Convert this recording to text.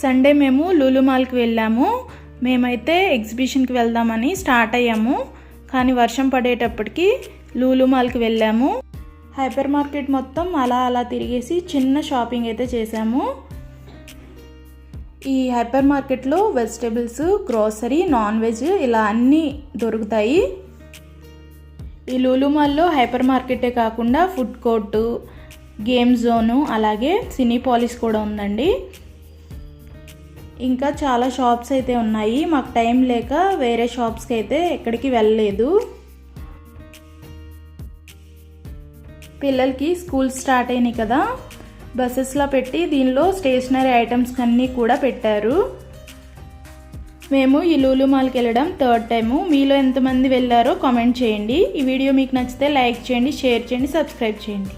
Sunday మేము లూలు మాల్కి వెళ్ళాము. మేమైతే ఎగ్జిబిషన్కి వెళ్దామని స్టార్ట్ అయ్యాము, కానీ వర్షం పడేటప్పటికి లూలు మాల్కి వెళ్ళాము. హైపర్ మార్కెట్ మొత్తం అలా తిరిగేసి చిన్న షాపింగ్ అయితే చేసాము. ఈ హైపర్ మార్కెట్లో వెజిటేబుల్స్, గ్రోసరీ, నాన్ వెజ్ ఇలా అన్నీ దొరుకుతాయి. ఈ లూలు మాల్లో హైపర్ మార్కెటే కాకుండా ఫుడ్ కోర్టు, గేమ్ జోను, అలాగే సినీపాలిస్ కూడా ఉందండి. ఇంకా చాలా షాప్స్ అయితే ఉన్నాయి. మాకు టైం లేక వేరే షాప్స్కి అయితే ఎక్కడికి వెళ్ళలేదు. పిల్లలకి స్కూల్ స్టార్ట్ అయినాయి కదా, బస్సెస్లో పెట్టి దీనిలో స్టేషనరీ ఐటమ్స్ అన్నీ కూడా పెట్టారు. మేము ఈ లూలు మాల్కి వెళ్ళడం థర్డ్ టైము. మీలో ఎంతమంది వెళ్ళారో కామెంట్ చేయండి. ఈ వీడియో మీకు నచ్చితే లైక్ చేయండి, షేర్ చేయండి, సబ్స్క్రైబ్ చేయండి.